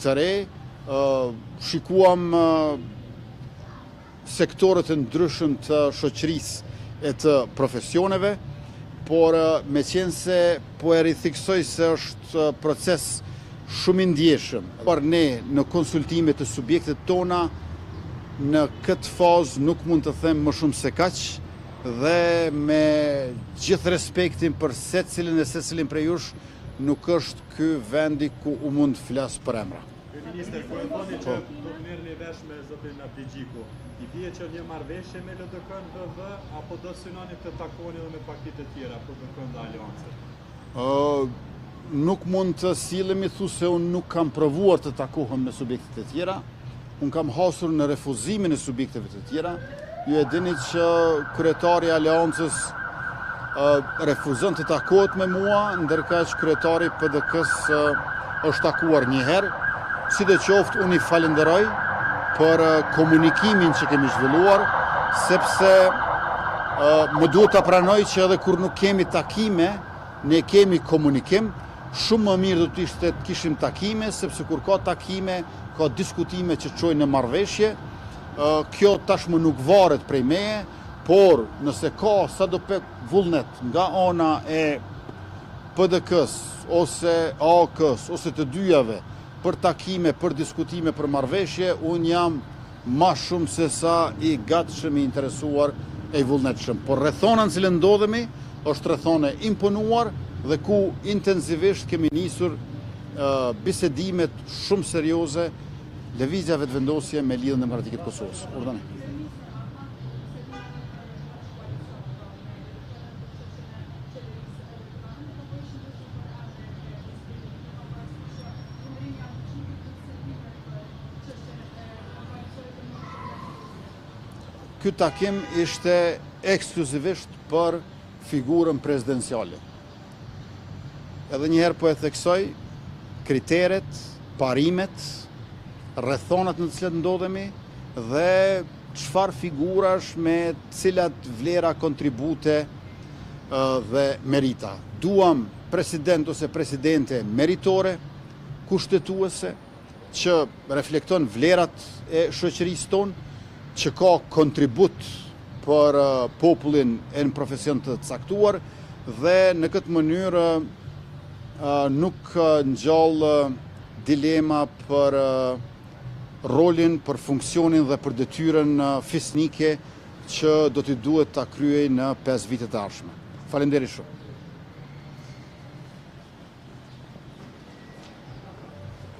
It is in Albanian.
të re, shikuam sektorët e ndryshëm të shoqërisë e të profesioneve, por me qenë se po e rithikësoj se është proces shumë i ndjeshëm. Por ne në konsultimet të subjektet tona në këtë fazë nuk mund të them më shumë se kaq, dhe me gjithë respektin për secilin prej jush, nuk është ky vendi ku u mund të flas për emra. Minister, kur e thoni që do të merrni vesh me zotin Abdigjiku, i bie që një marrëveshje me LDK-n VV apo do synoni të takoni edhe me partitë e tjera për kërkën dhe aleancët? Nuk mund të sillemi thu se unë nuk kam provuar të takohem me subjektet e tjera, unë kam hasur në refuzimin e subjekteve të tjera. Ju e dini që kryetari i aleancës refuzon të takohet me mua, ndërka që kryetari i PDK-s është takuar një herë. Sidoqoftë unë i falenderoj për komunikimin që kemi zhvilluar, sepse më duhet të pranoj që edhe kur nuk kemi takime, ne kemi komunikim. Shumë më mirë do të ishte të kishim takime, sepse kur ka takime, ka diskutime që çojnë në marrëveshje. Kjo tashmë nuk varet prej meje, por nëse ka sadopak vullnet nga ana e PDK-s ose AK-s ose të dyjave për takime, për diskutime, për marrëveshje, unë jam ma shumë se sa i gatshëm i interesuar e i vullnetshëm. Por rrethona në cilën ndodhemi është rrethone imponuar dhe ku intensivisht kemi nisur bisedimet shumë serioze lëvizja vetëvendosje me Lidhjen Demokratike të Kosovës. Urdhëni. Ky takim ishte ekskluzivisht për figurën prezidenciale. Edhe njëherë po e theksoj, kriteret, parimet, rrethonat në të cilat ndodhemi dhe çfarë figurash me cilat vlera, kontribute dhe merita. Duam president ose presidente meritore, kushtetuese, që reflekton vlerat e shoqërisë tonë, që ka kontribut për popullin e në profesion të caktuar dhe në këtë mënyrë nuk ngjall dilema për rolin, për funksionin dhe për detyrën fisnike që do t'i duhet ta kryej në 5 vitet e ardhshme. Faleminderit shumë.